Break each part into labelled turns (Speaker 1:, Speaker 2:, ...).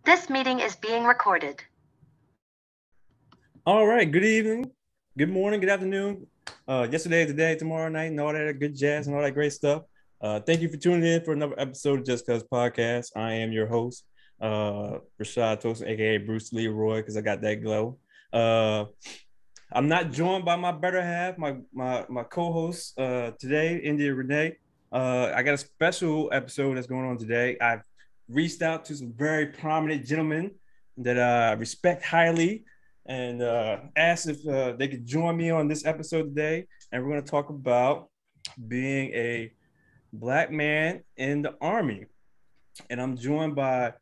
Speaker 1: This meeting is being recorded.
Speaker 2: All right. Good evening, good morning, good afternoon. Yesterday, today, tomorrow night, and all that good jazz and all that great stuff. Thank you for tuning in for another episode of JustCuz podcast. I am your host, Rashad Tosin, aka Bruce Leroy, because I got that glow. I'm not joined by my better half, my co-host today, India Renee. I got a special episode that's going on today. I've reached out to some very prominent gentlemen that I respect highly and asked if they could join me on this episode today. And we're going to talk about being a Black man in the Army. And I'm joined by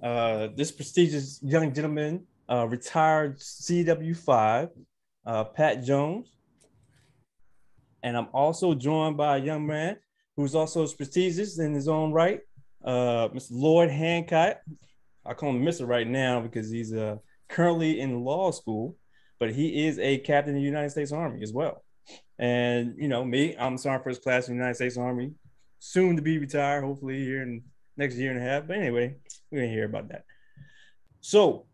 Speaker 2: this prestigious young gentleman, retired CW5, Pat Jones. And I'm also joined by a young man who's also prestigious in his own right, Mr. Lloyd Hancock. I call him Mr. right now because he's currently in law school, but he is a captain in the United States Army as well. And, you know, me, I'm Sergeant First Class in the United States Army, soon to be retired, hopefully here in next year and a half. But anyway, we're going to hear about that. So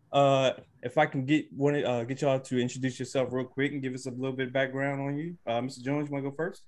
Speaker 2: if I can get y'all to introduce yourself real quick and give us a little bit of background on you. Mr. Jones, you want to go first?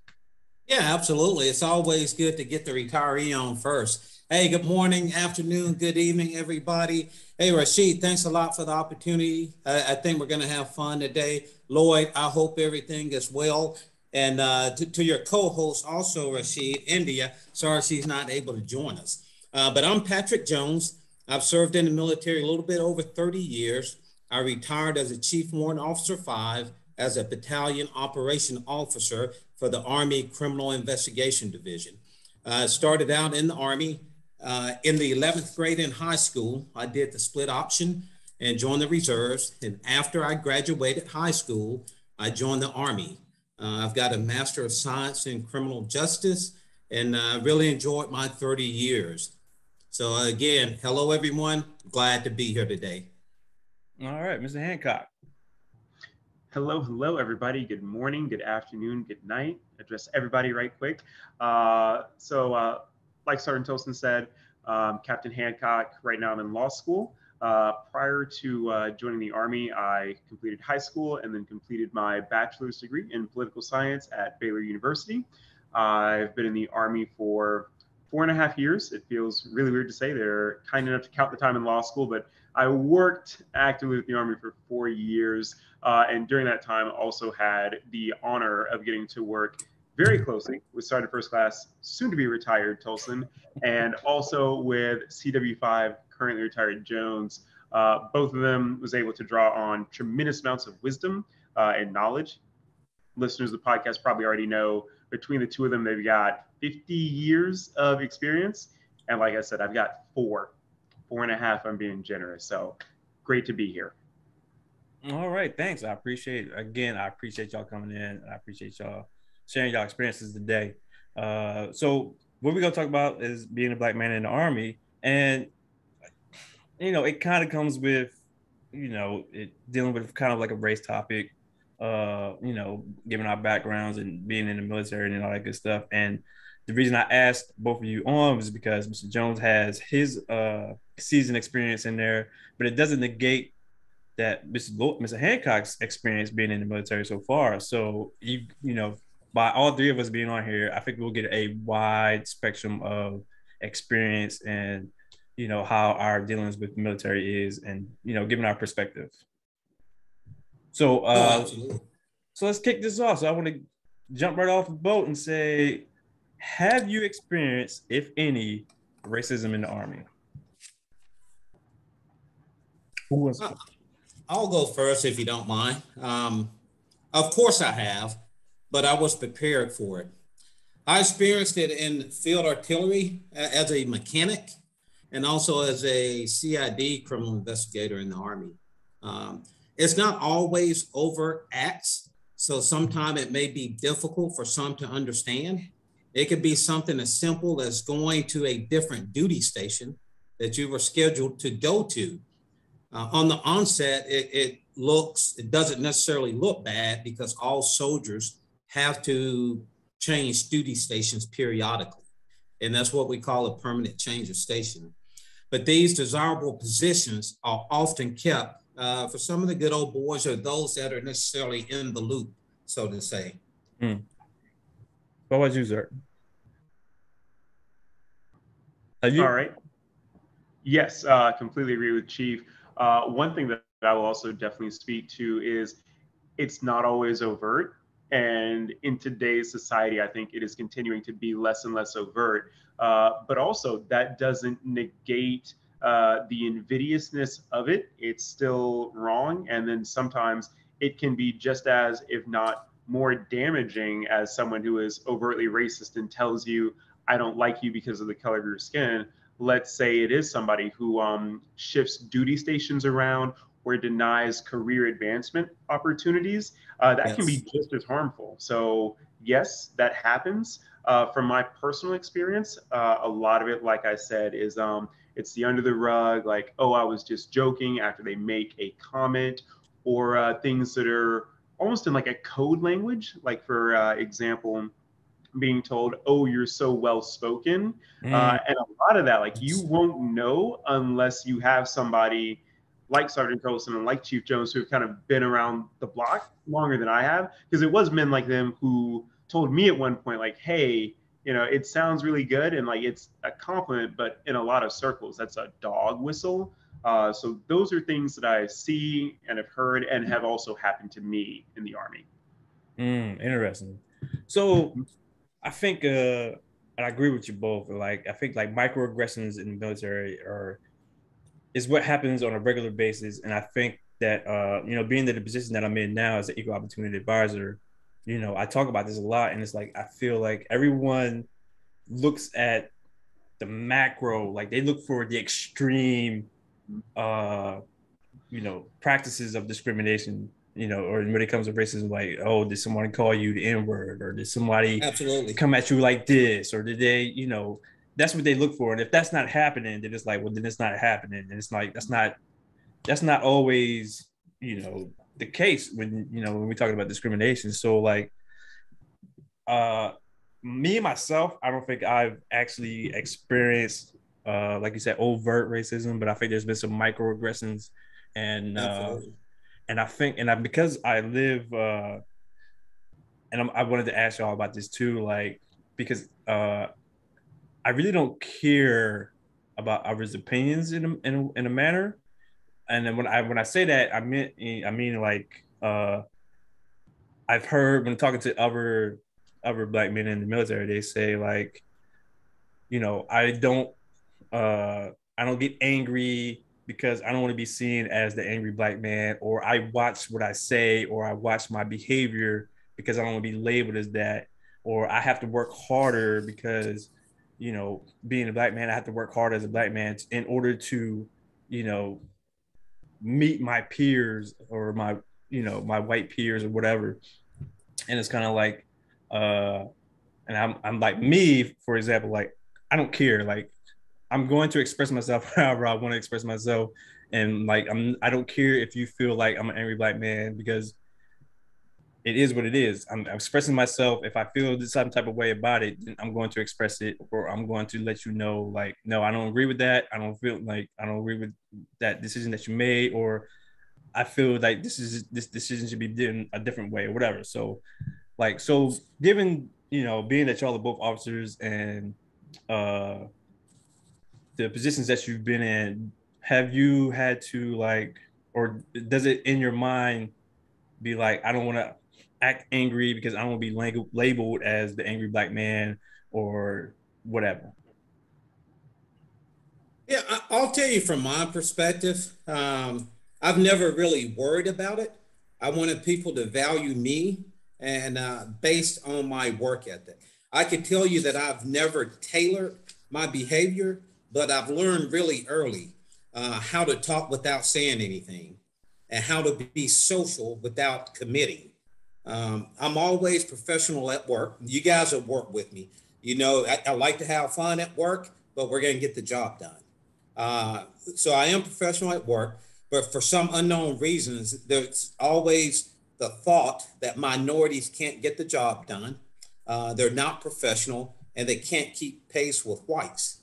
Speaker 3: Yeah, absolutely. It's always good to get the retiree on first. Hey, good morning, afternoon, good evening, everybody. Hey, Rashid, thanks a lot for the opportunity. I think we're going to have fun today. Lloyd, I hope everything is well. And to your co-host also, Rashid, India, sorry she's not able to join us. But I'm Patrick Jones. I've served in the military a little bit over 30 years. I retired as a Chief Warrant Officer 5 as a Battalion Operation Officer for the Army Criminal Investigation Division. I started out in the Army. In the 11th grade in high school, I did the split option and joined the reserves. And after I graduated high school, I joined the Army. I've got a Master of Science in Criminal Justice, and I really enjoyed my 30 years. So again, hello, everyone. Glad to be here today.
Speaker 2: All right, Mr. Hancock.
Speaker 4: Hello, everybody. Good morning, good afternoon, good night. Address everybody right quick. Like Sergeant Tosin said, Captain Hancock, right now I'm in law school. Prior to joining the Army, I completed high school and then completed my bachelor's degree in political science at Baylor University. I've been in the Army for 4.5 years. It feels really weird to say. They're kind enough to count the time in law school, but I worked actively with the Army for 4 years. And during that time, also had the honor of getting to work very closely with Sergeant First Class, soon to be retired Tolson, and also with CW5, currently retired Jones. Both of them was able to draw on tremendous amounts of wisdom and knowledge. Listeners of the podcast probably already know between the two of them, they've got 50 years of experience. And like I said, I've got 4.5, I'm being generous. So great to be here.
Speaker 2: All right, thanks. I appreciate y'all coming in. I appreciate y'all sharing y'all experiences today. So what we're gonna talk about is being a Black man in the Army, and you know, it kind of comes with, you know, it dealing with kind of like a race topic, you know, given our backgrounds and being in the military and all that good stuff. And the reason I asked both of you on was because Mr. Jones has his seasoned experience in there, but it doesn't negate that Mr. Hancock's experience being in the military so far. So you know, by all three of us being on here, I think we'll get a wide spectrum of experience and, you know, how our dealings with the military is, and, you know, given our perspective. So, so let's kick this off. So I want to jump right off the boat and say, have you experienced, if any, racism in the Army? Who wants to?
Speaker 3: I'll go first if you don't mind. Of course I have, but I was prepared for it. I experienced it in field artillery as a mechanic and also as a CID criminal investigator in the Army. It's not always overt acts, so sometimes it may be difficult for some to understand. It could be something as simple as going to a different duty station that you were scheduled to go to. On the onset, it doesn't necessarily look bad because all soldiers have to change duty stations periodically. And that's what we call a permanent change of station. but these desirable positions are often kept for some of the good old boys or those that are necessarily in the loop, so to say.
Speaker 2: What about you, sir?
Speaker 4: All right. Yes, completely agree with Chief. One thing that I will also definitely speak to is it's not always overt. And in today's society, I think it is continuing to be less and less overt. But also, that doesn't negate the invidiousness of it. It's still wrong. And then sometimes it can be just as, if not more damaging, as someone who is overtly racist and tells you, I don't like you because of the color of your skin. Let's say it is somebody who shifts duty stations around or denies career advancement opportunities, that can be just as harmful. So yes, that happens. From my personal experience, a lot of it, like I said, is it's the under the rug, like, oh, I was just joking after they make a comment, or things that are almost in like a code language, like for example, being told, oh, you're so well spoken. And a lot of that, like, you won't know unless you have somebody like Sergeant Colson and like Chief Jones who have kind of been around the block longer than I have. Because it was men like them who told me at one point, like, hey, you know, it sounds really good and like it's a compliment, but in a lot of circles, that's a dog whistle. So those are things that I see and have heard and have also happened to me in the Army.
Speaker 2: Interesting. So I think, and I agree with you both. Like, I think like microaggressions in the military is what happens on a regular basis. And I think that, you know, being in the position that I'm in now as an equal opportunity advisor, you know, I talk about this a lot, and it's like, I feel like everyone looks at the macro, like they look for the extreme, you know, practices of discrimination, you know, or when it comes to racism, like, oh, did someone call you the N-word, or did somebody come at you like this, or did they, you know, that's what they look for. And if that's not happening, then it's like, well, then it's not happening. And it's like, that's not always, you know, the case when, you know, when we're talking about discrimination. So like, me myself, I don't think I've actually experienced, like you said, overt racism, but I think there's been some microaggressions, and and I think, and because I live, and I wanted to ask y'all about this too, like, because I really don't care about others' opinions in a manner. And then when I say that, I mean like, I've heard when talking to other Black men in the military, they say like, you know, I don't get angry because I don't want to be seen as the angry Black man, or I watch what I say, or I watch my behavior because I don't want to be labeled as that, or I have to work harder because, you know, being a Black man, I have to work harder as a Black man in order to, you know, meet my peers or my, you know, my white peers or whatever. And it's kind of like, and I'm like, me, for example, like, I don't care. Like, I'm going to express myself however I want to express myself. And like, I don't care if you feel like I'm an angry Black man, because it is what it is. I'm expressing myself. If I feel some type of way about it, then I'm going to express it, or I'm going to let you know, like, no, I don't agree with that. I don't agree with that decision that you made, or I feel like this decision should be done a different way, or whatever. So like, so given, you know, being that y'all are both officers, and the positions that you've been in, have you had to like, or does it in your mind be like, I don't want to act angry because I don't want to be labeled as the angry Black man or whatever?
Speaker 3: Yeah, I'll tell you from my perspective, I've never really worried about it. I wanted people to value me, and based on my work ethic. I can tell you that I've never tailored my behavior, but I've learned really early how to talk without saying anything, and how to be social without committing. I'm always professional at work. You guys have worked with me. You know, I like to have fun at work, but we're going to get the job done. So I am professional at work, but for some unknown reasons, there's always the thought that minorities can't get the job done. They're not professional, and they can't keep pace with whites.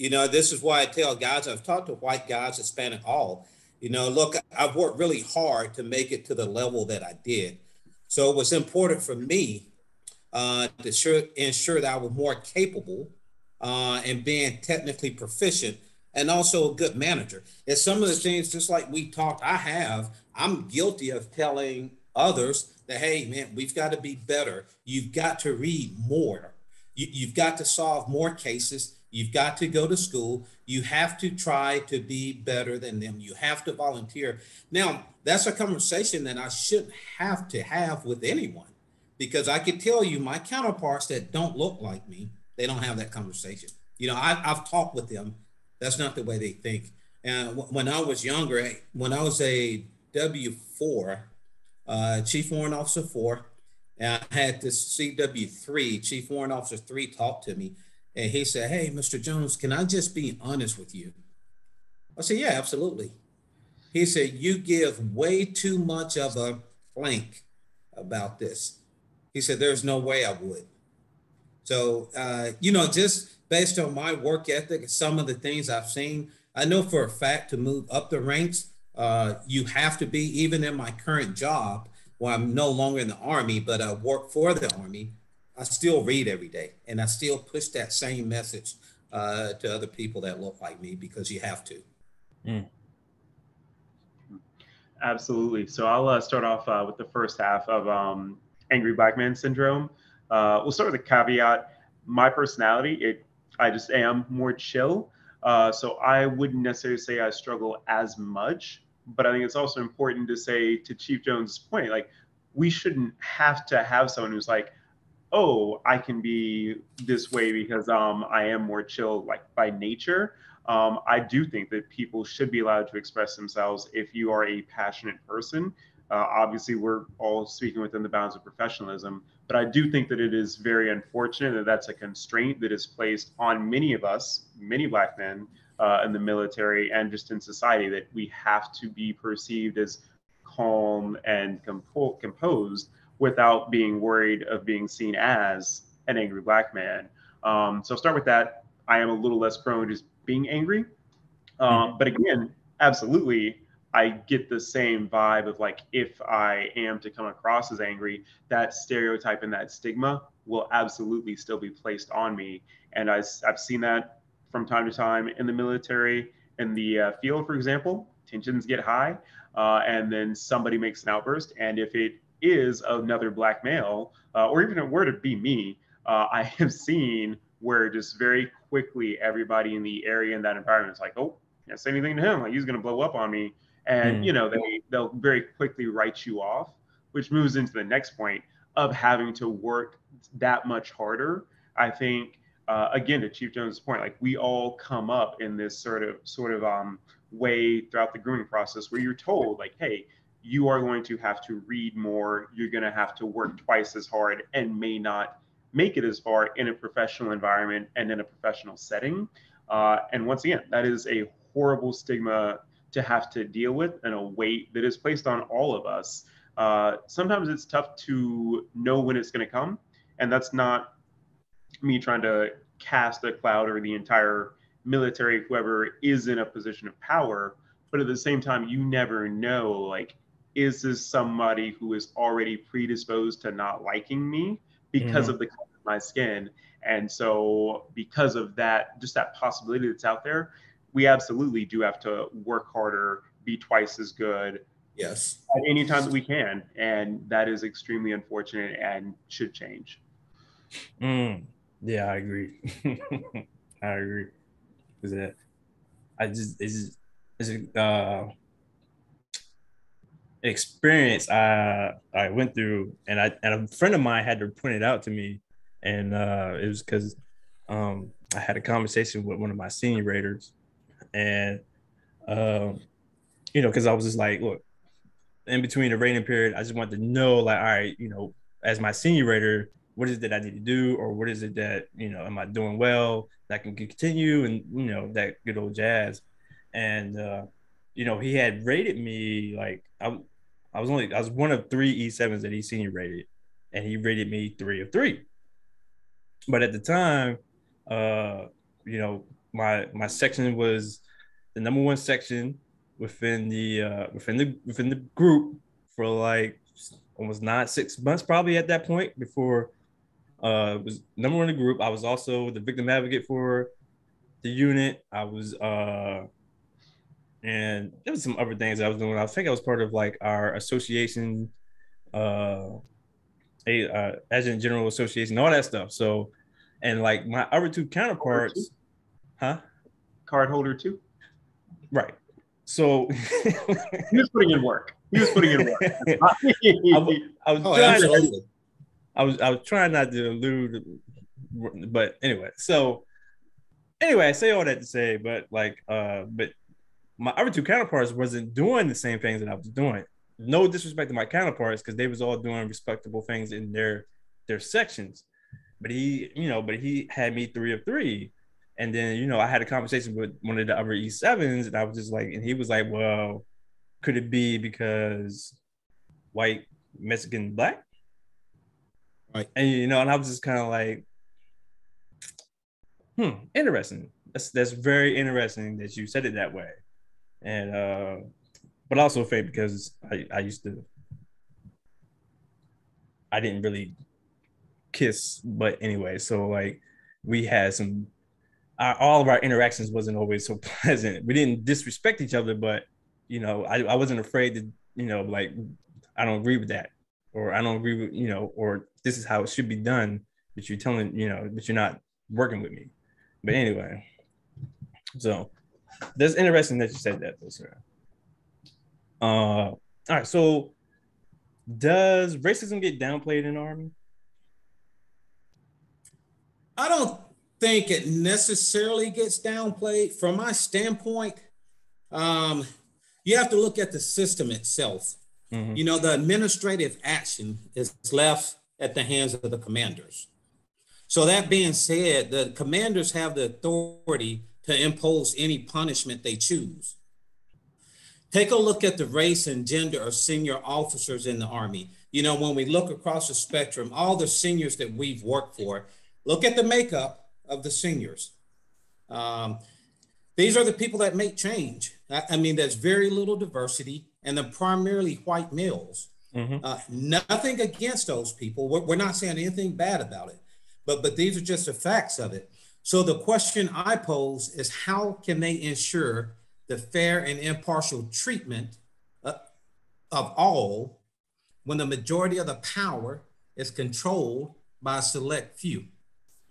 Speaker 3: This is why I tell guys, I've talked to white guys, Hispanic, all, look, I've worked really hard to make it to the level that I did. So it was important for me to ensure that I was more capable and being technically proficient and also a good manager. And some of the things, just like we talked, I'm guilty of telling others that, hey, man, we've got to be better. You've got to read more. You've got to solve more cases. You've got to go to school. You have to try to be better than them. You have to volunteer. Now, that's a conversation that I shouldn't have to have with anyone, because I could tell you my counterparts that don't look like me, they don't have that conversation. I've talked with them. That's not the way they think. And when I was younger, when I was a W4, Chief Warrant Officer 4, and I had this CW3, Chief Warrant Officer 3, talk to me. And he said, hey, Mr. Jones, can I just be honest with you? I said, yeah, absolutely. He said, you give way too much of a blank about this. He said, there's no way I would. So, just based on my work ethic and some of the things I've seen, I know for a fact to move up the ranks, you have to be, even in my current job, where I'm no longer in the Army, but I work for the Army, I still read every day, and I still push that same message to other people that look like me, because you have to.
Speaker 2: Mm.
Speaker 4: Absolutely. So I'll start off with the first half of Angry Black Man Syndrome. We'll start with a caveat. My personality, I just am more chill. So I wouldn't necessarily say I struggle as much, but I think it's also important to say, to Chief Jones' point, like, we shouldn't have to have someone who's like, oh, I can be this way because I am more chill, like, by nature. I do think that people should be allowed to express themselves if you are a passionate person. Obviously, we're all speaking within the bounds of professionalism, but I do think that it is very unfortunate that that's a constraint that is placed on many of us, many Black men in the military and just in society, that we have to be perceived as calm and composed without being worried of being seen as an angry Black man. So I'll start with that. I am a little less prone to just being angry. But again, absolutely, I get the same vibe of, like, if I am to come across as angry, that stereotype and that stigma will absolutely still be placed on me. And I've seen that from time to time in the military, in the field, for example. Tensions get high, and then somebody makes an outburst. And if it is another Black male, or even if it were to be me, I have seen where just very quickly everybody in the area in that environment is like, oh, can't say anything to him, like, he's going to blow up on me. And they'll very quickly write you off, which moves into the next point of having to work that much harder. I think again, to Chief Jones' point, like, we all come up in this sort of way throughout the grooming process where you're told, like, hey, you are going to have to read more, you're going to have to work twice as hard, and may not make it as far in a professional environment and in a professional setting. And once again, that is a horrible stigma to have to deal with, and a weight that is placed on all of us. Sometimes it's tough to know when it's going to come. And that's not me trying to cast a cloud over the entire military, whoever is in a position of power. But at the same time, you never know, like, is this somebody who is already predisposed to not liking me because of the color of my skin? And so because of that, just that possibility that's out there, we absolutely do have to work harder, be twice as good.
Speaker 3: Yes.
Speaker 4: At any time that we can. And that is extremely unfortunate and should change.
Speaker 2: Yeah, I agree. I agree. Is that it's experience I went through, and a friend of mine had to point it out to me, and it was because I had a conversation with one of my senior raters, and because I was just like, look, in between the rating period, I just wanted to know, like, all right, as my senior rater, what is it that I need to do, or what is it that, am I doing well that can continue, and that good old jazz. And he had rated me, like, I was one of 3 E7s that he senior rated, and he rated me 3 of 3. But at the time, my section was the number one section within the group for like almost 6 months probably at that point before was number one in the group. I was also the victim advocate for the unit. I was and there was some other things I was doing. I think I was part of like our association, Adjutant General Association, all that stuff. So, and like my other two counterparts, huh?
Speaker 4: Card holder too.
Speaker 2: Right. So
Speaker 4: he was putting in work. I
Speaker 2: was trying not to allude, but anyway. So anyway, I say all that to say, but my other two counterparts wasn't doing the same things that I was doing. No disrespect to my counterparts because they was all doing respectable things in their sections. But he had me 3 of 3. And then, I had a conversation with one of the other E7s, and I was just like, and he was like, well, could it be because white, Mexican, black?
Speaker 3: Right.
Speaker 2: And, and I was just kind of like, interesting. That's very interesting that you said it that way. And, but also fake because I didn't really kiss, but anyway, so like we had all of our interactions wasn't always so pleasant. We didn't disrespect each other, but I wasn't afraid to, like I don't agree with that, or I don't agree with, or this is how it should be done, but you're telling, but you're not working with me. But anyway, so that's interesting that you said that, sir. All right, so does racism get downplayed in the Army?
Speaker 3: I don't think it necessarily gets downplayed. From my standpoint, you have to look at the system itself. Mm-hmm. The administrative action is left at the hands of the commanders. So that being said, the commanders have the authority to impose any punishment they choose. Take a look at the race and gender of senior officers in the Army. When we look across the spectrum, all the seniors that we've worked for, look at the makeup of the seniors. These are the people that make change. I mean, there's very little diversity, and they're primarily white males. Mm-hmm. Nothing against those people. We're not saying anything bad about it, but these are just the facts of it. So the question I pose is, how can they ensure the fair and impartial treatment of all when the majority of the power is controlled by a select few?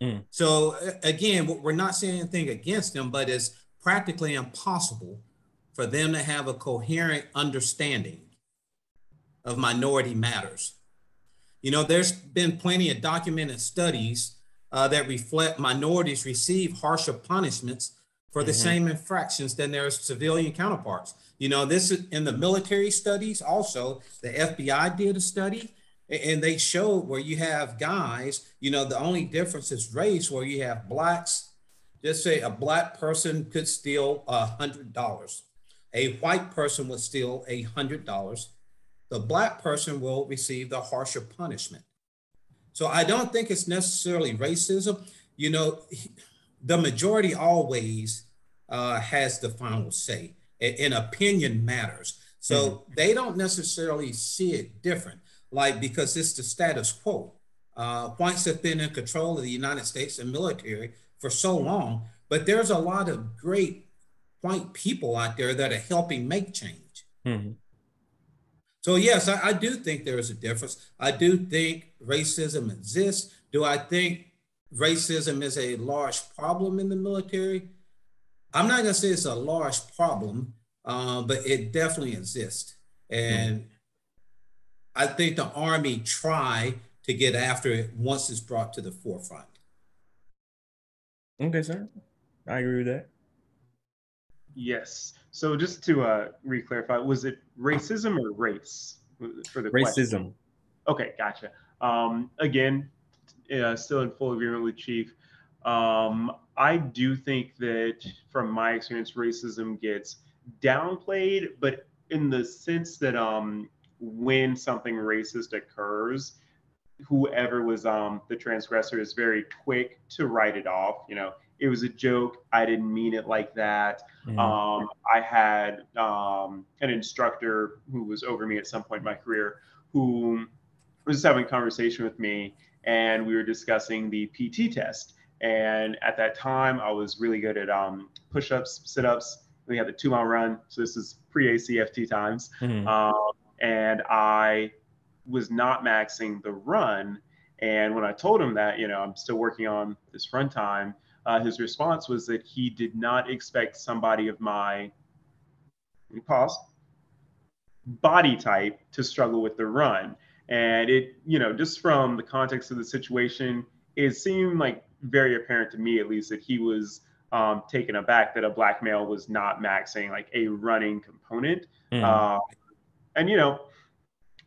Speaker 3: Mm. So again, we're not saying anything against them, but it's practically impossible for them to have a coherent understanding of minority matters. There's been plenty of documented studies that reflect minorities receive harsher punishments for the same infractions than their civilian counterparts. This is in the military studies. Also, the FBI did a study, and they showed where you have guys, the only difference is race, where you have blacks. Just say a black person could steal $100. A white person would steal $100. The black person will receive the harsher punishment. So I don't think it's necessarily racism. The majority always has the final say, and opinion matters. So they don't necessarily see it different, because it's the status quo. Whites have been in control of the United States and military for so long, but there's a lot of great white people out there that are helping make change. Mm-hmm. So yes, I do think there is a difference. I do think racism exists. Do I think racism is a large problem in the military? I'm not going to say it's a large problem, but it definitely exists. And I think the Army try to get after it once it's brought to the forefront.
Speaker 2: Okay, sir. I agree with that.
Speaker 4: Yes. So just to re-clarify, was it racism or race for the
Speaker 2: racism
Speaker 4: question? Okay, gotcha. Again, still in full agreement with Chief. I do think that from my experience, racism gets downplayed, but in the sense that when something racist occurs, whoever was the transgressor is very quick to write it off. it was a joke. I didn't mean it like that. I had an instructor who was over me at some point in my career who was just having a conversation with me, and we were discussing the PT test. And at that time, I was really good at push-ups, sit-ups. We had the 2-mile run. So this is pre-ACFT times. And I was not maxing the run. And when I told him that, I'm still working on this run time, his response was that he did not expect somebody of my body type to struggle with the run. And it, just from the context of the situation, it seemed like very apparent to me, at least, that he was taken aback that a black male was not maxing like a running component. And,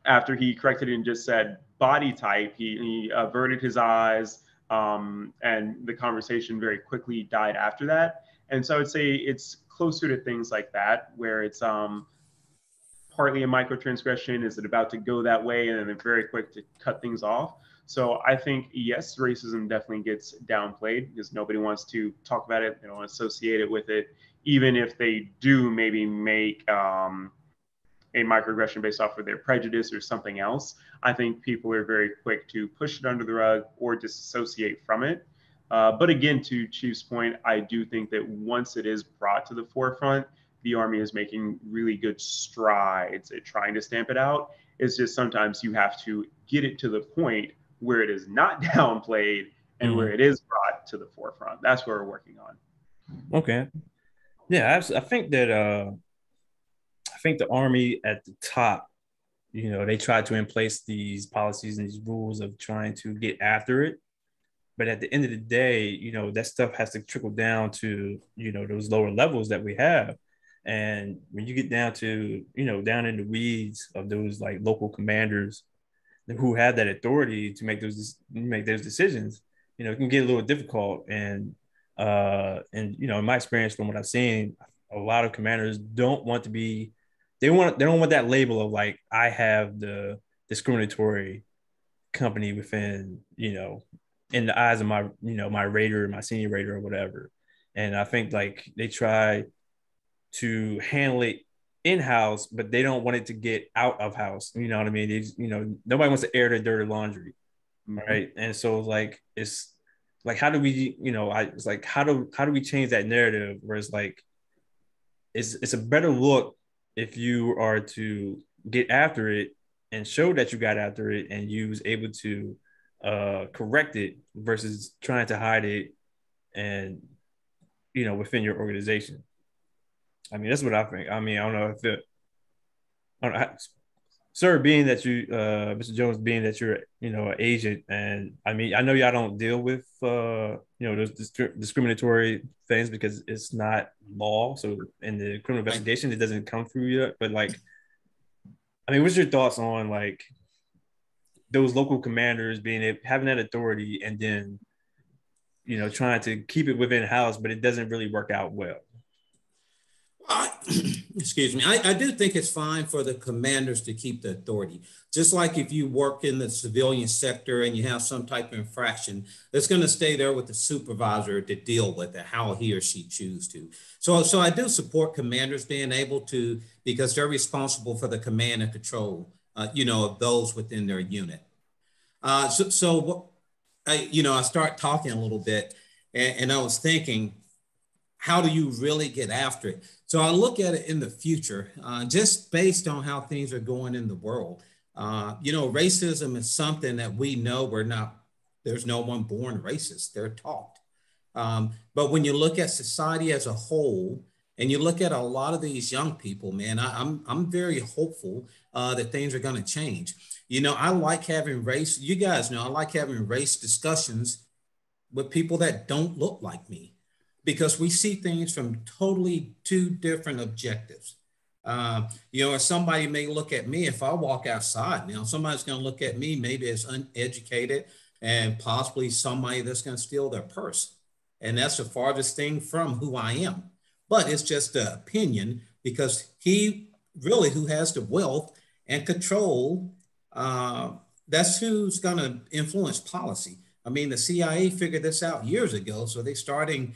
Speaker 4: after he corrected it and just said body type, he averted his eyes, and the conversation very quickly died after that. And so I would say it's closer to things like that, where it's partly a microtransgression. Is it about to go that way? And then they're very quick to cut things off. So I think, yes, racism definitely gets downplayed because nobody wants to talk about it. They don't want to associate it with it, even if they do maybe make a microaggression based off of their prejudice or something else. I think people are very quick to push it under the rug or disassociate from it. But again, to Chief's point, I do think that once it is brought to the forefront, the Army is making really good strides at trying to stamp it out. It's just sometimes you have to get it to the point where it is not downplayed and where it is brought to the forefront. That's what we're working on.
Speaker 2: Okay. Yeah, I think that the Army at the top, they try to in place these policies and these rules of trying to get after it. But at the end of the day, that stuff has to trickle down to, those lower levels that we have. And when you get down to, down in the weeds of those like local commanders who have that authority to make those decisions, it can get a little difficult. And in my experience from what I've seen, a lot of commanders don't want to be, they don't want that label of like, I have the discriminatory company within, in the eyes of my, my raider, my senior raider or whatever. And I think like they try to handle it in-house, but they don't want it to get out of house. You know what I mean? Nobody wants to air their dirty laundry. Right. And so like, it's like, how do we, it's like, how do we change that narrative where it's like, it's a better look if you are to get after it and show that you got after it and you was able to correct it versus trying to hide it and, within your organization. I mean, that's what I think. I mean, I don't know if sir, being that you, Mr. Jones, being that you're, an agent, and I mean, I know y'all don't deal with, those discriminatory things because it's not law. So in the criminal investigation, it doesn't come through yet. But like, I mean, what's your thoughts on like those local commanders having that authority and then, trying to keep it within house, but it doesn't really work out well?
Speaker 3: Excuse me. I do think it's fine for the commanders to keep the authority. Just like if you work in the civilian sector and you have some type of infraction, it's going to stay there with the supervisor to deal with it, how he or she choose to. So I do support commanders being able to, because they're responsible for the command and control, of those within their unit. I start talking a little bit and I was thinking, how do you really get after it? So I look at it in the future, just based on how things are going in the world. Racism is something that we know there's no one born racist, they're taught. But when you look at society as a whole, and you look at a lot of these young people, man, I'm very hopeful that things are gonna change. I like having race, you guys know, I like having race discussions with people that don't look like me, because we see things from totally two different objectives. Somebody may look at me if I walk outside. Somebody's going to look at me maybe as uneducated and possibly somebody that's going to steal their purse. And that's the farthest thing from who I am. But it's just an opinion, because he really who has the wealth and control, that's who's going to influence policy. I mean, the CIA figured this out years ago. So they're starting,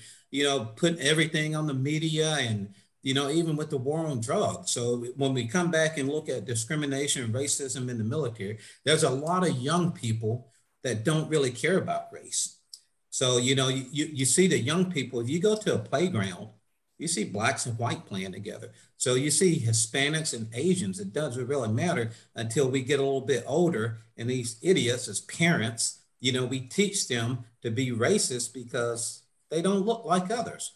Speaker 3: putting everything on the media and, even with the war on drugs. So when we come back and look at discrimination and racism in the military, there's a lot of young people that don't really care about race. So, you see the young people, if you go to a playground, you see blacks and white playing together. So you see Hispanics and Asians. It doesn't really matter until we get a little bit older, and these idiots as parents, we teach them to be racist because they don't look like others.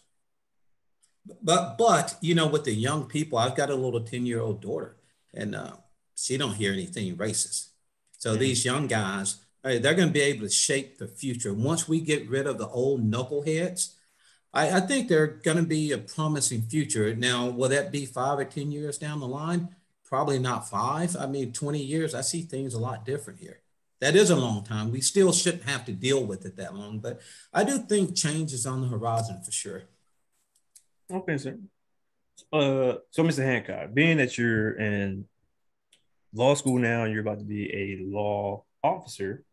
Speaker 3: But with the young people, I've got a little 10-year-old daughter, and she don't hear anything racist. So these young guys, they're going to be able to shape the future. Once we get rid of the old knuckleheads, I think they're going to be a promising future. Now, will that be 5 or 10 years down the line? Probably not 5. I mean, 20 years, I see things a lot different here. That is a long time. We still shouldn't have to deal with it that long, but I do think change is on the horizon for sure.
Speaker 2: Okay, sir. So Mr. Hancock, being that you're in law school now and you're about to be a law officer,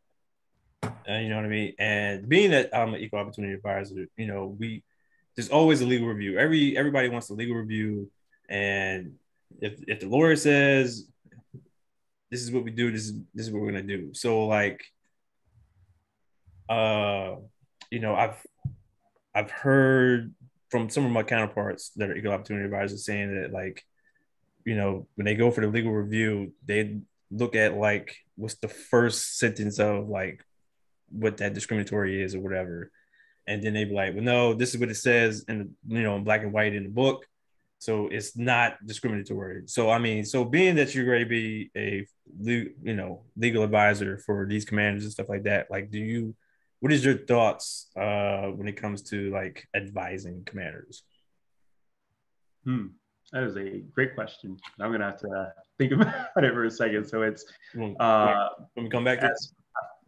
Speaker 2: you know what I mean? And being that I'm an equal opportunity advisor, there's always a legal review. Everybody wants a legal review. And if the lawyer says, this is what we do, this is what we're going to do. So like, I've heard from some of my counterparts that are equal opportunity advisors saying that like, when they go for the legal review, they look at like, what's the first sentence of like, what that discriminatory is or whatever. And then they'd be like, well, no, this is what it says in in black and white in the book. So it's not discriminatory. So, I mean, being that you're going to be a, legal advisor for these commanders and stuff like that, like, what is your thoughts when it comes to like advising commanders?
Speaker 4: That is a great question. I'm going to have to think about it for a second. So it's,
Speaker 2: when we come back to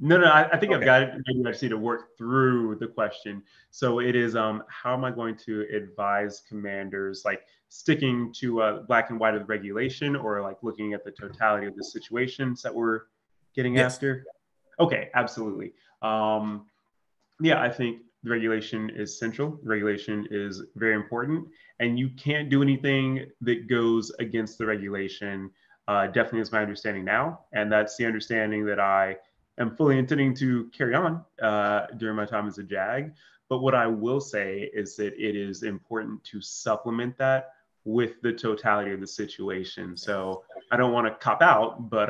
Speaker 4: No, I think
Speaker 2: okay.
Speaker 4: I've got it. Maybe I just need to work through the question. So it is, how am I going to advise commanders, like sticking to black and white of the regulation, or like looking at the totality of the situations that we're getting after? Okay, absolutely. I think the regulation is central. The regulation is very important, and you can't do anything that goes against the regulation. Definitely is my understanding now, and that's the understanding that I am fully intending to carry on during my time as a JAG. But what I will say is that it is important to supplement that with the totality of the situation. So I don't want to cop out, but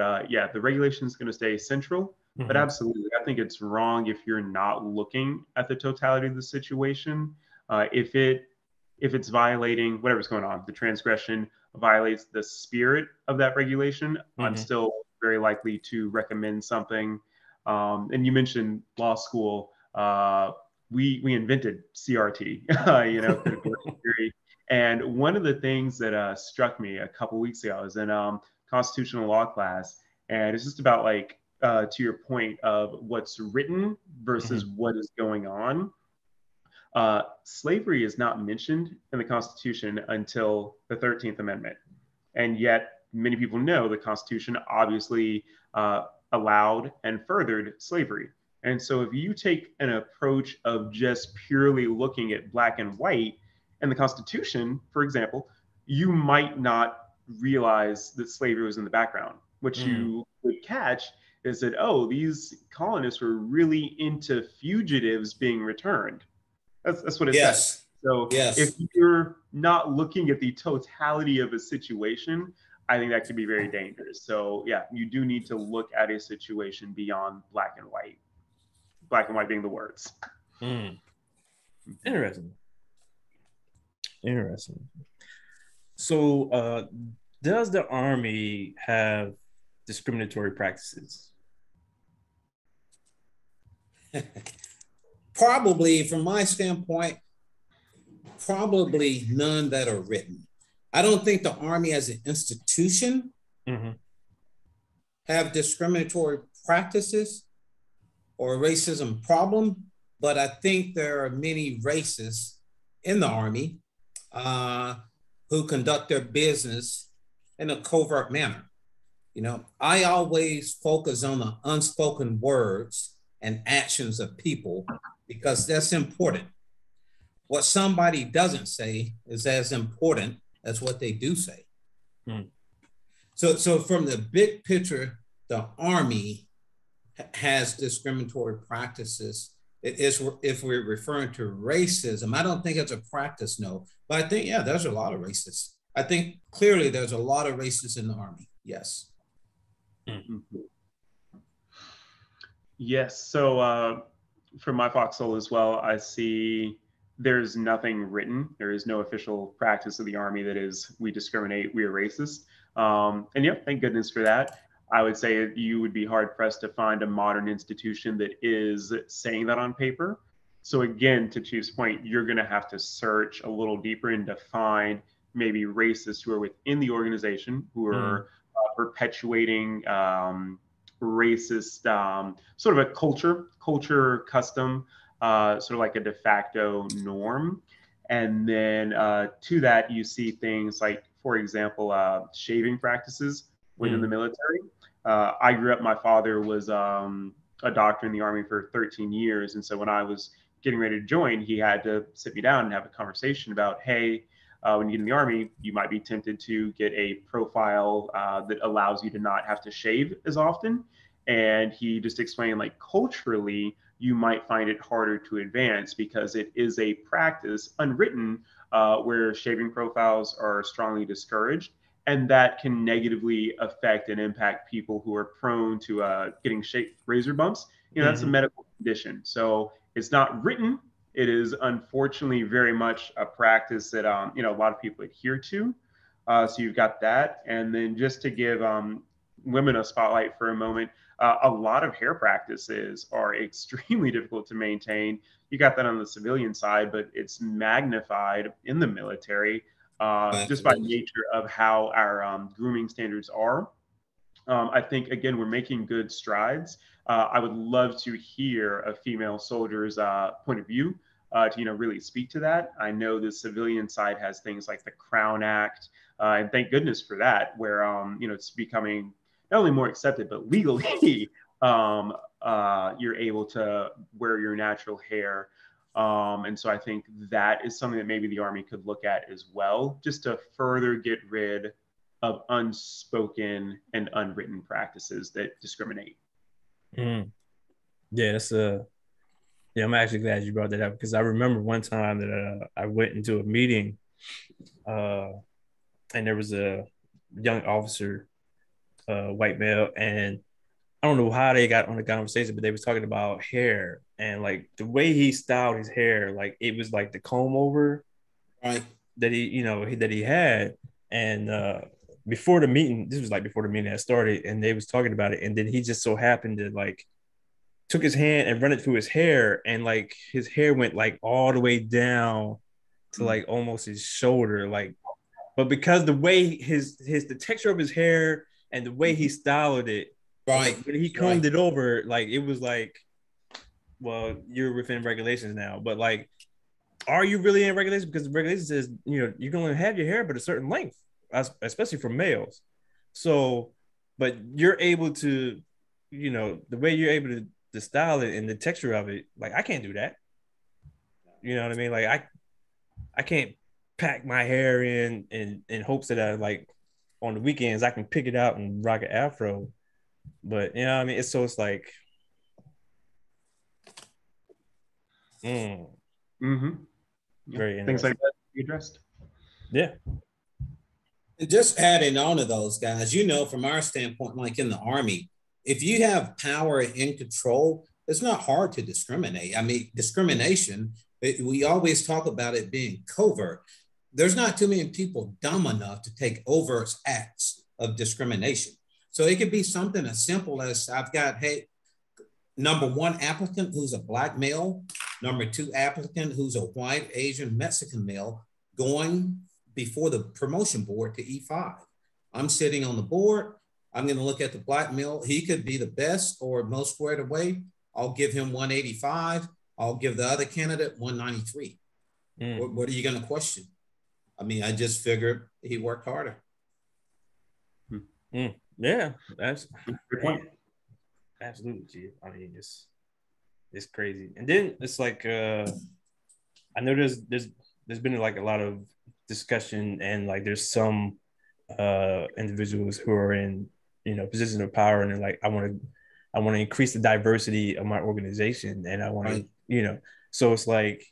Speaker 4: the regulation is going to stay central. Mm-hmm. But absolutely, I think it's wrong if you're not looking at the totality of the situation. If it's violating whatever's going on, the transgression violates the spirit of that regulation, mm-hmm. I'm still very likely to recommend something. And you mentioned law school. We invented CRT, critical theory. And one of the things that struck me a couple weeks ago, I was in constitutional law class, and it's just about like, to your point of what's written versus mm-hmm. what is going on. Slavery is not mentioned in the Constitution until the 13th Amendment. And yet many people know the Constitution obviously allowed and furthered slavery. And so if you take an approach of just purely looking at black and white and the Constitution, for example, you might not realize that slavery was in the background. What you would catch is that, these colonists were really into fugitives being returned. That's what it says. So if you're not looking at the totality of a situation, I think that could be very dangerous. So you do need to look at a situation beyond black and white. Black and white being the words.
Speaker 2: Interesting. So does the Army have discriminatory practices?
Speaker 3: Probably, from my standpoint, probably none that are written. I don't think the Army as an institution mm-hmm. have discriminatory practices or racism problem, but I think there are many racists in the Army who conduct their business in a covert manner. I always focus on the unspoken words and actions of people, because that's important. What somebody doesn't say is as important as what they do say. So from the big picture, the Army has discriminatory practices. If we're referring to racism, I don't think it's a practice, no. But I think, yeah, there's a lot of racists. I think clearly there's a lot of racists in the Army, yes.
Speaker 4: Yes, so from my foxhole as well, I see there's nothing written. There is no official practice of the Army that is, we discriminate, we are racist. And yeah, thank goodness for that. I would say you would be hard pressed to find a modern institution that is saying that on paper. So again, to Chief's point, you're going to have to search a little deeper and define maybe racists who are within the organization, who are perpetuating racist sort of a culture custom, sort of like a de facto norm. And then to that, you see things like, for example, shaving practices within the military. I grew up, my father was a doctor in the Army for 13 years. And so when I was getting ready to join, he had to sit me down and have a conversation about, hey, when you get in the Army, you might be tempted to get a profile that allows you to not have to shave as often. And he just explained, like, culturally, you might find it harder to advance because it is a practice, unwritten, where shaving profiles are strongly discouraged. And that can negatively affect and impact people who are prone to getting razor bumps. You know, that's a medical condition. So it's not written. It is unfortunately very much a practice that, you know, a lot of people adhere to. So you've got that. And then just to give women a spotlight for a moment, a lot of hair practices are extremely difficult to maintain. You got that on the civilian side, but it's magnified in the military. Just by nature of how our grooming standards are. I think, again, we're making good strides. I would love to hear a female soldier's point of view to, you know, really speak to that. I know the civilian side has things like the Crown Act, and thank goodness for that, where, you know, it's becoming not only more accepted, but legally you're able to wear your natural hair. And so I think that is something that maybe the Army could look at as well, just to further get rid of unspoken and unwritten practices that discriminate.
Speaker 2: Yeah, that's yeah, I'm actually glad you brought that up, because I remember one time that I went into a meeting and there was a young officer, white male, and I don't know how they got on the conversation, but they was talking about hair and like the way he styled his hair, like it was like the comb over,
Speaker 3: right,
Speaker 2: that he, you know, that he had. And before the meeting, this was like before the meeting had started, and they was talking about it, and then he just so happened to like took his hand and run it through his hair, and like his hair went like all the way down to like almost his shoulder, like. But because the way the texture of his hair and the way he styled it,
Speaker 3: right,
Speaker 2: like, when he combed it over, like it was like, well, you're within regulations now. But like, are you really in regulations? Because the regulation says, you know, you can only have your hair but a certain length, especially for males. So, but you're able to, you know, the way you're able to style it and the texture of it, like I can't do that. You know what I mean? Like I can't pack my hair in hopes that I, like, on the weekends I can pick it out and rock an afro. But you know what I mean? It's like very
Speaker 4: Things like that be addressed.
Speaker 2: Yeah.
Speaker 3: And just adding on to those guys, you know, from our standpoint, like in the Army, if you have power and control, it's not hard to discriminate. I mean, discrimination, we always talk about it being covert. There's not too many people dumb enough to take overt acts of discrimination. So it could be something as simple as, I've got, hey, number one applicant who's a Black male, number two applicant who's a white, Asian, Mexican male, going before the promotion board to E5. I'm sitting on the board. I'm going to look at the Black male. He could be the best or most squared away. I'll give him 185. I'll give the other candidate 193. What are you going to question? I mean, I just figured he worked harder.
Speaker 2: Yeah, that's a good point. Absolutely, Chief. I mean, it's crazy. And then it's like I know there's been like a lot of discussion, and like there's some individuals who are in positions of power, and they're like, I want to increase the diversity of my organization, and I want to so it's like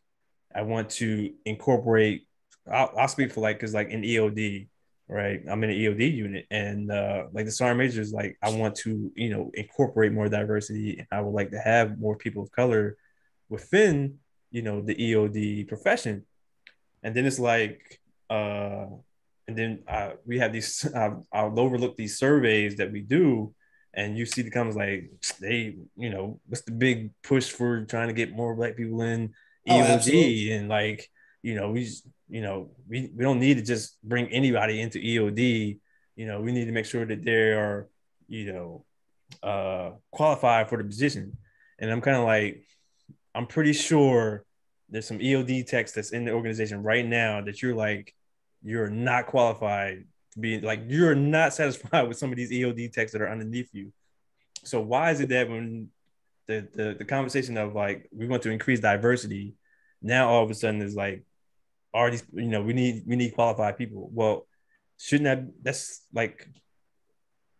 Speaker 2: I want to incorporate. I'll speak for like because like in EOD, right? I'm in an EOD unit, and like the sergeant major is like, I want to incorporate more diversity, and I would like to have more people of color within the EOD profession. And then it's like and then we have these I'll overlook these surveys that we do, and you see the comments like, they what's the big push for trying to get more black people in
Speaker 3: Oh, absolutely.
Speaker 2: EOD, and like we just, we don't need to just bring anybody into EOD. We need to make sure that they are qualified for the position. And I'm kind of like, I'm pretty sure there's some EOD techs that's in the organization right now that you're not qualified to be, like, you're not satisfied with some of these EOD techs that are underneath you. So why is it that when the conversation of like, we want to increase diversity, now all of a sudden is like, are these, we need qualified people? Well, shouldn't that's like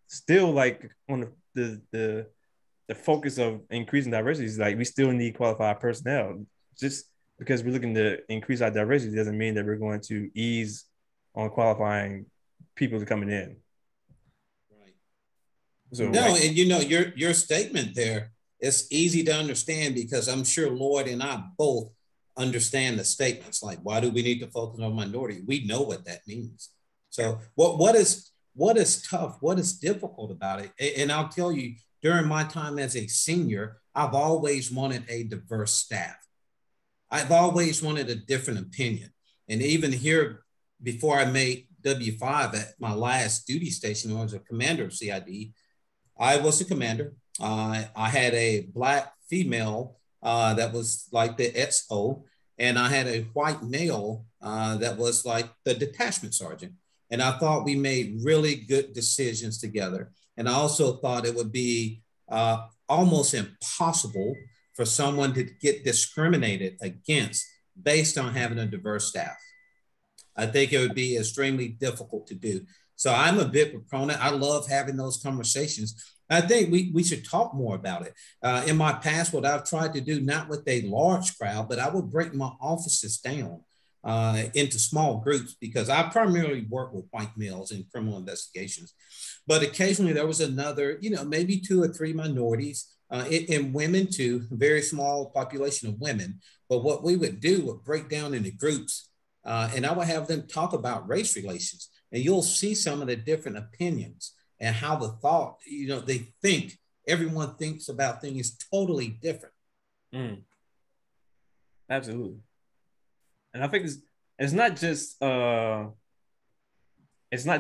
Speaker 2: still like on the focus of increasing diversity is like, we still need qualified personnel. Just because we're looking to increase our diversity doesn't mean that we're going to ease on qualifying people coming in.
Speaker 3: Right.
Speaker 2: So
Speaker 3: No,
Speaker 2: like,
Speaker 3: and your statement there is easy to understand, because I'm sure Lloyd and I both understand the statements. Like, why do we need to focus on minority? We know what that means. So what is tough, what is difficult about it? And I'll tell you, during my time as a senior, I've always wanted a diverse staff. I've always wanted a different opinion. And even here, before I made W5 at my last duty station, when I was a commander of CID, I was a commander. I had a black female that was like the XO, and I had a white male that was like the detachment sergeant. And I thought we made really good decisions together. And I also thought it would be almost impossible for someone to get discriminated against based on having a diverse staff. I think it would be extremely difficult to do. So I'm a big proponent. I love having those conversations. I think we should talk more about it. In my past, what I've tried to do, not with a large crowd, but I would break my offices down into small groups, because I primarily work with white males in criminal investigations. But occasionally there was another, maybe 2 or 3 minorities, and women too, very small population of women. But what we would do would break down into groups, and I would have them talk about race relations, and you'll see some of the different opinions and how the thought, they think, everyone thinks about things totally different.
Speaker 2: Absolutely. And I think it's not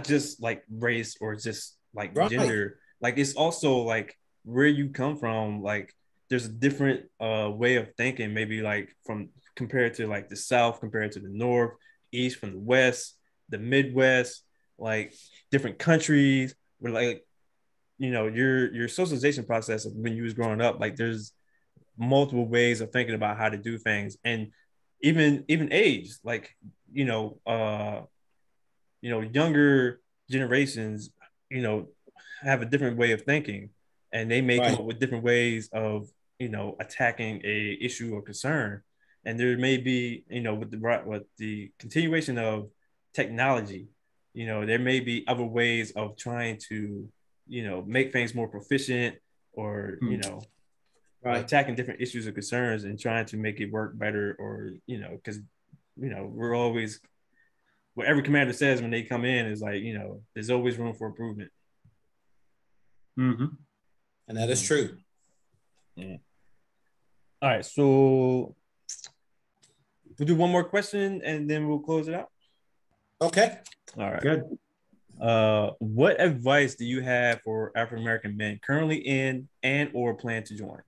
Speaker 2: just like race or just like
Speaker 3: Right.
Speaker 2: gender. Like, it's also like where you come from. Like, there's a different way of thinking, maybe like from compared to like the South, compared to the North, East, from the West, the Midwest, like different countries where like, your socialization process of when you was growing up, like there's multiple ways of thinking about how to do things. And even age, like, younger generations, have a different way of thinking, and they may come
Speaker 3: Right.
Speaker 2: up with different ways of, attacking a issue or concern. And there may be, with the continuation of technology, there may be other ways of trying to, make things more proficient, or,
Speaker 3: Right.
Speaker 2: attacking different issues or concerns and trying to make it work better, or, because, we're always, what every commander says when they come in is like, there's always room for improvement.
Speaker 4: Mm-hmm.
Speaker 3: And that is true.
Speaker 2: Yeah. All right. So we'll do one more question and then we'll close it out.
Speaker 3: Okay.
Speaker 2: All right.
Speaker 4: Good.
Speaker 2: What advice do you have for African American men currently in and or plan to join?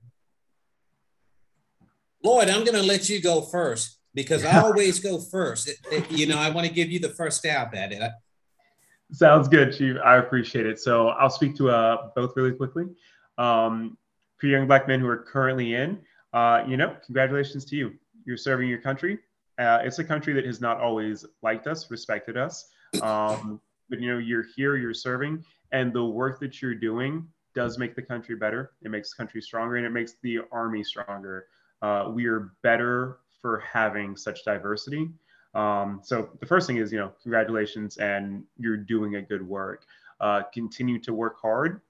Speaker 3: Lloyd, I'm going to let you go first, because I always go first. I want to give you the first stab at it.
Speaker 4: Sounds good, Chief. I appreciate it. So I'll speak to both really quickly. For young Black men who are currently in, Congratulations to you. You're serving your country. It's a country that has not always liked us, respected us. But you're here, you're serving, and the work that you're doing does make the country better. It makes the country stronger, and it makes the Army stronger. We are better for having such diversity. So the first thing is, congratulations, and you're doing a good work. Continue to work hard.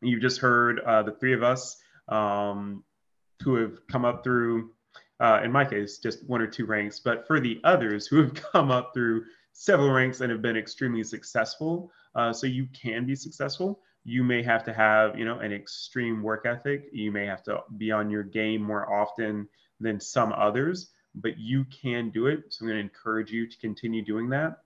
Speaker 4: You've just heard the three of us who have come up through, in my case, just one or two ranks, but for the others who have come up through several ranks and have been extremely successful. So you can be successful. You may have to have, an extreme work ethic. You may have to be on your game more often than some others, but you can do it. So I'm going to encourage you to continue doing that.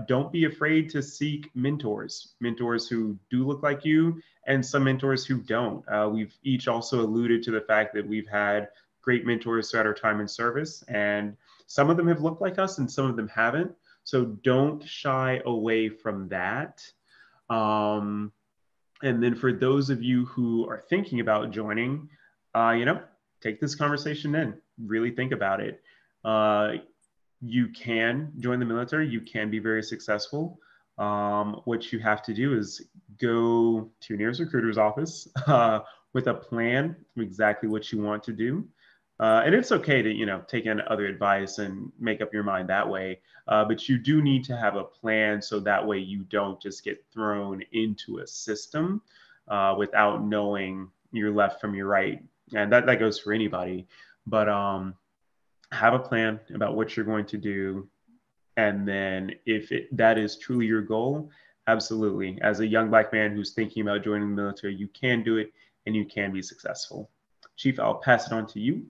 Speaker 4: Don't be afraid to seek mentors who do look like you and some mentors who don't. We've each also alluded to the fact that we've had great mentors throughout our time in service, and some of them have looked like us and some of them haven't. So don't shy away from that. And then for those of you who are thinking about joining, take this conversation in, really think about it. You can join the military. You can be very successful. What you have to do is go to your nearest recruiter's office with a plan of exactly what you want to do. And it's okay to, take in other advice and make up your mind that way. But you do need to have a plan so that way you don't just get thrown into a system without knowing your left from your right. And that goes for anybody. But have a plan about what you're going to do. And then if that is truly your goal, absolutely. As a young Black man who's thinking about joining the military, you can do it and you can be successful. Chief, I'll pass it on to you.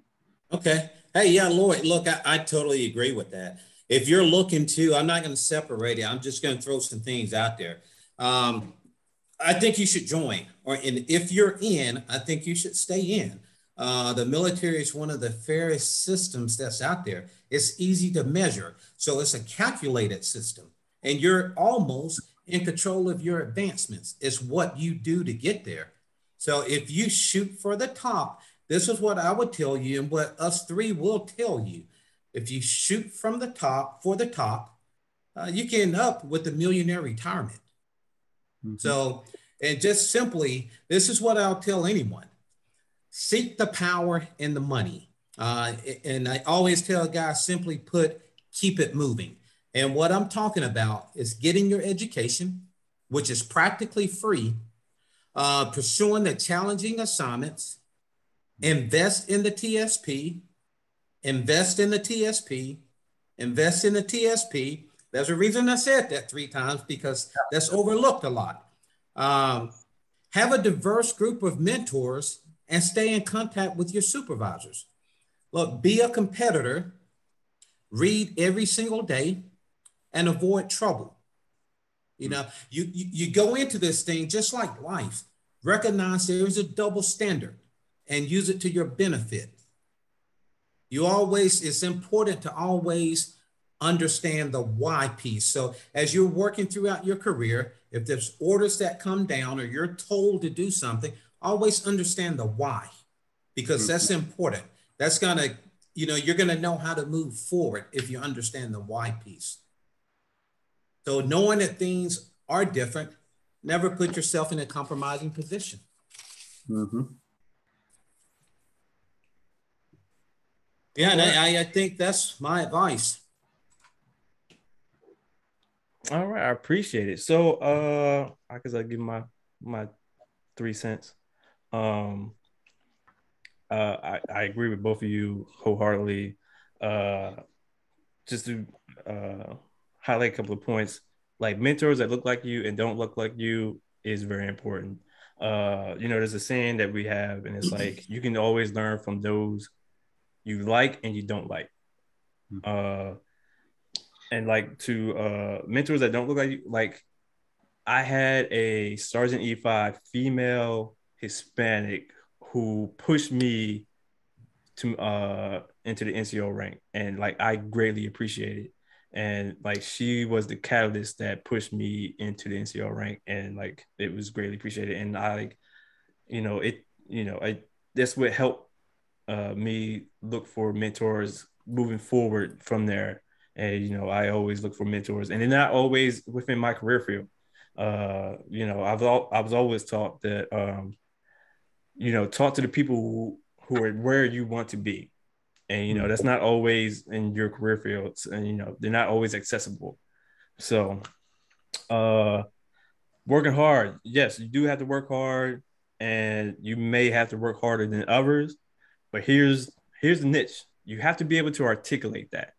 Speaker 3: Okay. Hey, yeah, Lloyd, look, I totally agree with that. If you're looking to, I'm not going to separate it. I'm just going to throw some things out there. I think you should join, and if you're in, I think you should stay in. The military is one of the fairest systems that's out there. It's easy to measure. So it's a calculated system, and you're almost in control of your advancements. It's what you do to get there. So if you shoot for the top, this is what I would tell you and what us three will tell you. If you shoot from the top for the top, you can end up with a millionaire retirement. Mm-hmm. So, and just simply, this is what I'll tell anyone. Seek the power and the money. And I always tell guys, simply put, keep it moving. And what I'm talking about is getting your education, which is practically free, pursuing the challenging assignments, invest in the TSP, invest in the TSP, invest in the TSP. There's a reason I said that 3 times, because that's overlooked a lot. Have a diverse group of mentors and stay in contact with your supervisors. Look, be a competitor, read every single day, and avoid trouble. You go into this thing just like life. Recognize there is a double standard and use it to your benefit. It's important to always understand the why piece. So as you're working throughout your career, if there's orders that come down or you're told to do something, always understand the why, because that's important. That's gonna, you're gonna know how to move forward if you understand the why piece. So knowing that things are different, never put yourself in a compromising position. Mm-hmm. Yeah, and I think that's my advice.
Speaker 2: All right, I appreciate it. So, I guess I'll give my 3 cents. I agree with both of you wholeheartedly. Just to highlight a couple of points, like mentors that look like you and don't look like you is very important. There's a saying that we have, and it's like you can always learn from those you like and you don't like. And like to mentors that don't look like you, like I had a Sergeant E5 female Hispanic who pushed me to into the NCO rank, and like I greatly appreciate it. And like she was the catalyst that pushed me into the NCO rank, and like it was greatly appreciated. And I like, that's what helped me look for mentors moving forward from there. And, you know, I always look for mentors, and they're not always within my career field. You know, I was always taught that, you know, talk to the people who are where you want to be. And, you know, that's not always in your career fields, and, you know, they're not always accessible. So, working hard. Yes, you do have to work hard, and you may have to work harder than others, but here's the niche. You have to be able to articulate that.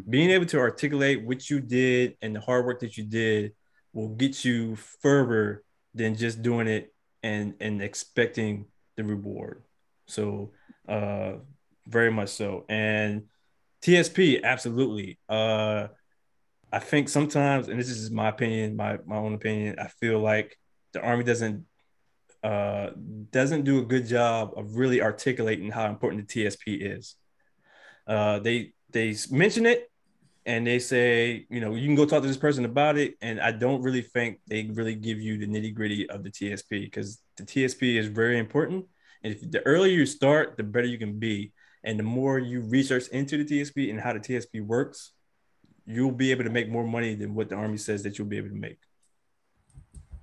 Speaker 2: Being able to articulate what you did and the hard work that you did will get you further than just doing it and expecting the reward. So very much so. And TSP, absolutely. I think sometimes, and this is my opinion, my own opinion, I feel like the Army doesn't do a good job of really articulating how important the TSP is. They mention it, and they say, you know, you can go talk to this person about it. And I don't really think they really give you the nitty gritty of the TSP, because the TSP is very important. And if the earlier you start, the better you can be. And the more you research into the TSP and how the TSP works, you'll be able to make more money than what the Army says that you'll be able to make.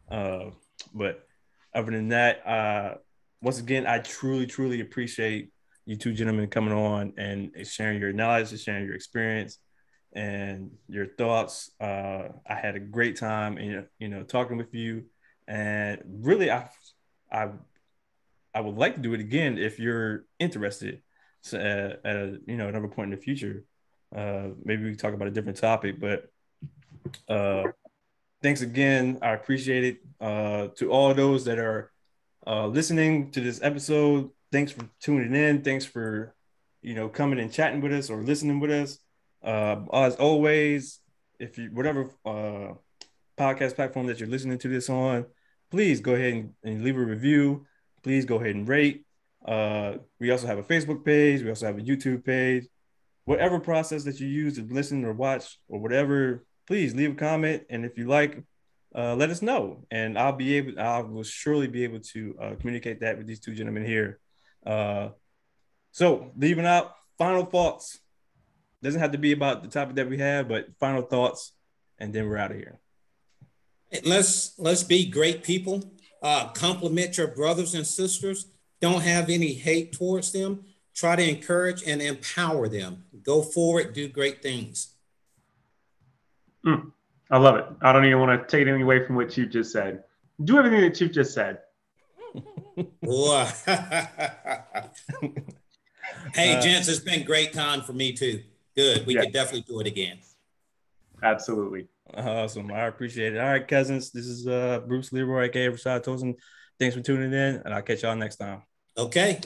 Speaker 2: But other than that, once again, I truly, truly appreciate you two gentlemen coming on and sharing your knowledge and sharing your experience and your thoughts. I had a great time, and, you know, talking with you. And really, I would like to do it again if you're interested. So, at a, you know, another point in the future. Maybe we can talk about a different topic, but thanks again. I appreciate it. To all those that are listening to this episode, thanks for tuning in. Thanks for, you know, coming and chatting with us or listening with us. As always, if you, whatever podcast platform that you're listening to this on, please go ahead and leave a review. Please go ahead and rate. We also have a Facebook page. We also have a YouTube page. Whatever process that you use to listen or watch or whatever, please leave a comment. And if you like, let us know. And I will surely be able to communicate that with these two gentlemen here. So leaving out final thoughts. Doesn't have to be about the topic that we have, but final thoughts, and then we're out of here.
Speaker 3: Let's be great people. Compliment your brothers and sisters. Don't have any hate towards them. Try to encourage and empower them. Go forward, do great things.
Speaker 4: I love it. I don't even want to take anything away from what you just said. Do everything that you just said.
Speaker 3: Hey, gents, it's been great time for me too. Good. We could definitely do it again.
Speaker 4: Absolutely.
Speaker 2: Awesome. I appreciate it. All right, cousins. This is Bruce Leroy, aka Rashad Tosin. Thanks for tuning in, and I'll catch y'all next time.
Speaker 3: Okay.